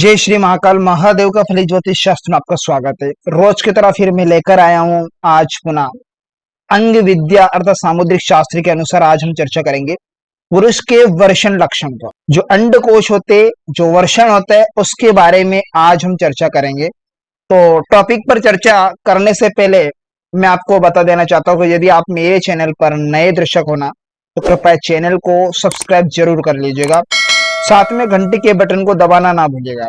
जय श्री महाकाल महादेव का फली ज्योतिष शास्त्र में आपका स्वागत है। रोज की तरह फिर मैं लेकर आया हूँ आज पुनः अंग विद्या अर्थात सामुद्रिक शास्त्र के अनुसार आज हम चर्चा करेंगे पुरुष के वर्षण लक्षण पर। जो अंडकोश होते, जो वर्षण होता है, उसके बारे में आज हम चर्चा करेंगे। तो टॉपिक पर चर्चा करने से पहले मैं आपको बता देना चाहता हूँ कि यदि आप मेरे चैनल पर नए दर्शक होना तो कृपया चैनल को सब्सक्राइब जरूर कर लीजिएगा, साथ में घंटी के बटन को दबाना ना भूलिएगा,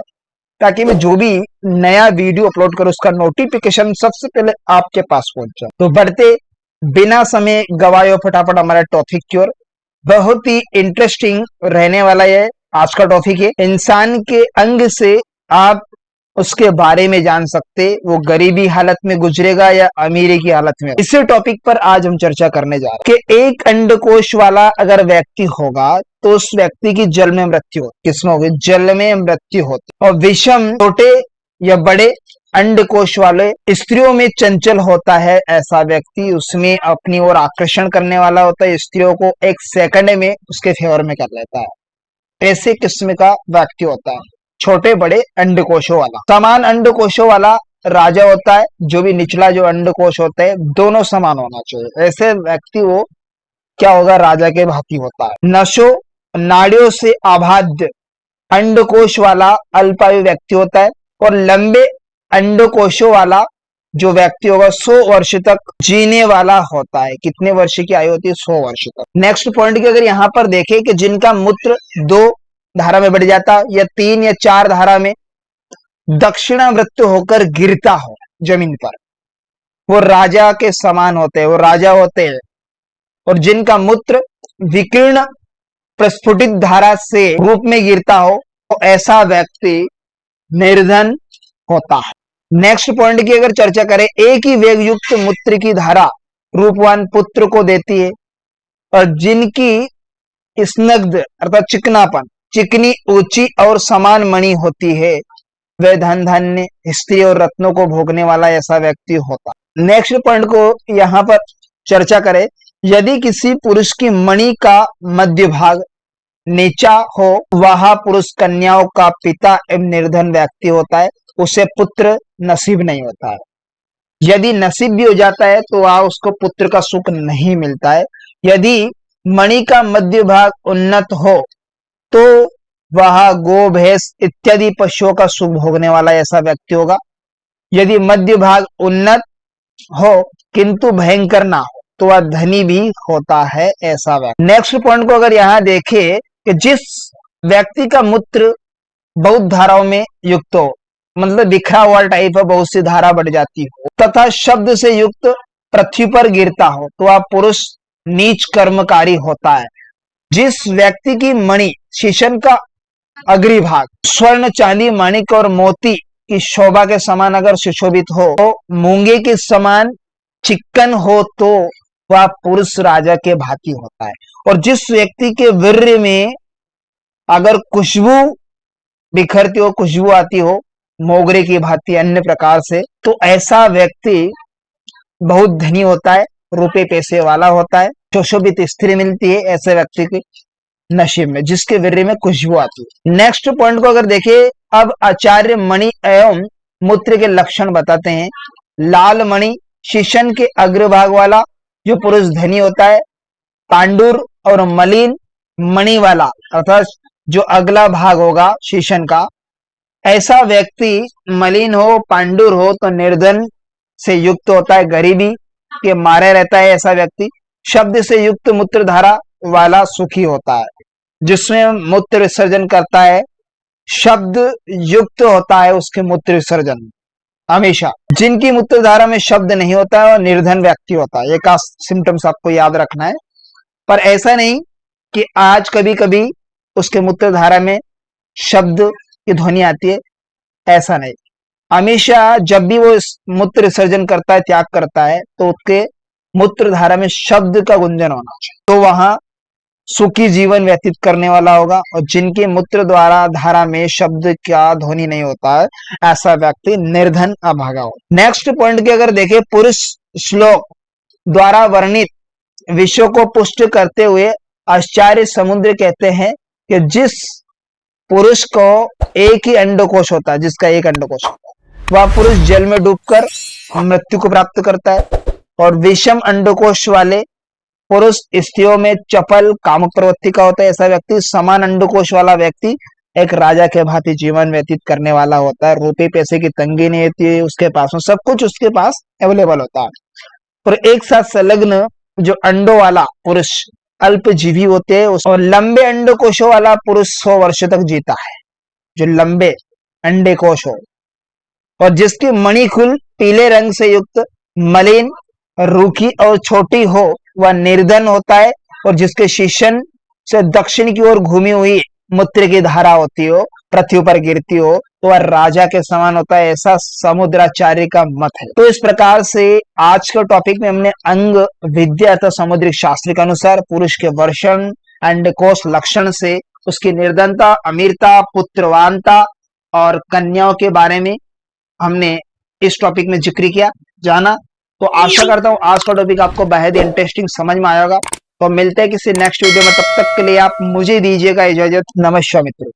ताकि मैं जो भी नया वीडियो अपलोड करूं उसका नोटिफिकेशन सबसे पहले आपके पास पहुंच जाए। तो बढ़ते बिना समय गवाए फटाफट हमारे टॉपिक की ओर। बहुत ही इंटरेस्टिंग रहने वाला है आज का टॉपिक है। इंसान के अंग से आप उसके बारे में जान सकते, वो गरीबी हालत में गुजरेगा या अमीरी की हालत में। इसी टॉपिक पर आज हम चर्चा करने जा रहे हैं कि एक अंडकोश वाला अगर व्यक्ति होगा तो उस व्यक्ति की जल में मृत्यु होती। किसमें होगी? जल में मृत्यु होती। और विषम छोटे या बड़े अंडकोश वाले स्त्रियों में चंचल होता है ऐसा व्यक्ति, उसमें अपनी ओर आकर्षण करने वाला होता है, स्त्रियों को एक सेकंड में उसके फेवर में कर लेता है। ऐसे किस्म का व्यक्ति होता है छोटे बड़े अंडकोशों वाला। समान अंडकोशों वाला राजा होता है, जो भी निचला जो अंडकोश होता है दोनों समान होना चाहिए। ऐसे व्यक्ति वो क्या होगा? राजा के भांति होता है। नशो नाड़ियों से आबाद अंडकोश वाला अल्पायु व्यक्ति होता है। और लंबे अंडकोशों वाला जो व्यक्ति होगा 100 वर्ष तक जीने वाला होता है। कितने वर्ष की आयु होती है? 100 वर्ष तक। नेक्स्ट पॉइंट की अगर यहाँ पर देखें कि जिनका मूत्र 2 धारा में बढ़ जाता या 3 या 4 धारा में दक्षिणावृत्त होकर गिरता हो जमीन पर, वो राजा के समान होते हैं, वो राजा होते हैं। और जिनका मूत्र विकीर्ण प्रस्फुटित धारा से रूप में गिरता हो तो ऐसा व्यक्ति निर्धन होता है। नेक्स्ट पॉइंट की अगर चर्चा करें, एक ही वेग युक्त मूत्र की धारा रूपवान पुत्र को देती है। और जिनकी स्नग्ध अर्थात चिकनापन, चिकनी, ऊंची और समान मणि होती है, वह धन धान्य, स्त्री और रत्नों को भोगने वाला ऐसा व्यक्ति होता। नेक्स्ट पॉइंट को यहां पर चर्चा करें, यदि किसी पुरुष की मणि का मध्य भाग नीचा हो, वह पुरुष कन्याओं का पिता एवं निर्धन व्यक्ति होता है, उसे पुत्र नसीब नहीं होता है। यदि नसीब भी हो जाता है तो वह उसको पुत्र का सुख नहीं मिलता है। यदि मणि का मध्य भाग उन्नत हो तो वह गो भैंस इत्यादि पशुओं का सुख भोगने वाला ऐसा व्यक्ति होगा। यदि मध्य भाग उन्नत हो किंतु भयंकर ना हो तो वह धनी भी होता है ऐसा व्यक्ति। नेक्स्ट पॉइंट को अगर यहाँ देखें कि जिस व्यक्ति का मूत्र बहुत धाराओं में युक्त हो, मतलब बिखरा हुआ टाइप है, बहुत सी धारा बढ़ जाती हो, तथा शब्द से युक्त पृथ्वी पर गिरता हो तो वह पुरुष नीच कर्मकारी होता है। जिस व्यक्ति की मणि शीशन का अग्री भाग स्वर्ण, चांदी, माणिक और मोती की शोभा के समान अगर सुशोभित हो, तो मूंगे के समान चिक्कन हो, तो वह पुरुष राजा के भांति होता है। और जिस व्यक्ति के वीर्य में अगर खुशबू बिखरती हो, खुशबू आती हो मोगरे की भांति अन्य प्रकार से, तो ऐसा व्यक्ति बहुत धनी होता है, रुपए पैसे वाला होता है, सुशोभित स्त्री मिलती है ऐसे व्यक्ति के नसीब में, जिसके वीर्य में खुशबू आती है। नेक्स्ट पॉइंट को अगर देखें, अब आचार्य मणि एवं मूत्र के लक्षण बताते हैं। लाल मणि शीशन के अग्रभाग वाला जो पुरुष धनी होता है। पांडुर और मलिन मणि वाला अर्थात जो अगला भाग होगा शीशन का, ऐसा व्यक्ति मलिन हो, पांडुर हो तो निर्धन से युक्त होता है, गरीबी के मारे रहता है ऐसा व्यक्ति। शब्द से युक्त मूत्र धारा वाला सुखी होता है, जिसमें मूत्र विसर्जन करता है, शब्द युक्त होता है उसके मूत्र विसर्जन हमेशा। जिनकी मूत्र धारा में शब्द नहीं होता है और निर्धन व्यक्ति होता है। एक सिम्टम्स आपको याद रखना है, पर ऐसा नहीं कि आज कभी कभी उसके मूत्र धारा में शब्द की ध्वनि आती है, ऐसा नहीं। हमेशा जब भी वो मूत्र विसर्जन करता है, त्याग करता है, तो उसके मूत्र धारा में शब्द का गुंजन होना चाहिए, तो वहां सुखी जीवन व्यतीत करने वाला होगा। और जिनके मूत्र द्वारा धारा में शब्द का ध्वनि नहीं होता है, ऐसा व्यक्ति निर्धन अभागा हो। नेक्स्ट पॉइंट की अगर देखें, पुरुष श्लोक द्वारा वर्णित विषयों को पुष्ट करते हुए आचार्य समुद्र कहते हैं कि जिस पुरुष को एक ही अंडकोश होता है, जिसका एक अंडकोश होता है, वह पुरुष जल में डूबकर मृत्यु को प्राप्त करता है। और विषम अंडकोश वाले पुरुष स्त्रियों में चपल कामुक प्रवृत्ति का होता है। ऐसा व्यक्ति समान अंडकोश वाला व्यक्ति एक राजा के भांति जीवन व्यतीत करने वाला होता है। रुपये पैसे की तंगी नहीं होती उसके पास में, सब कुछ उसके पास अवेलेबल होता है। और एक साथ संलग्न जो अंडों वाला पुरुष अल्पजीवी होते हैं। और लंबे अंडकोशों वाला पुरुष 100 वर्ष तक जीता है, जो लंबे अंडे कोश हो, और जिसकी मणिकुल पीले रंग से युक्त मलिन रूखी और छोटी हो, वह निर्धन होता है। और जिसके शीशन से दक्षिण की ओर घूमी हुई मूत्र की धारा होती हो, पृथ्वी पर गिरती हो, तो वह राजा के समान होता है, ऐसा समुद्राचार्य का मत है। तो इस प्रकार से आज के टॉपिक में हमने अंग विद्या तथा समुद्रिक शास्त्र के अनुसार पुरुष के वर्षण अंडकोश लक्षण से उसकी निर्धनता, अमीरता, पुत्रवानता और कन्याओं के बारे में हमने इस टॉपिक में जिक्र किया, जाना। तो आशा करता हूं आज का टॉपिक आपको बेहद इंटरेस्टिंग समझ में आएगा। तो मिलते हैं किसी नेक्स्ट वीडियो में, तब तक के लिए आप मुझे दीजिएगा इजाजत। नमस्कार मित्रों।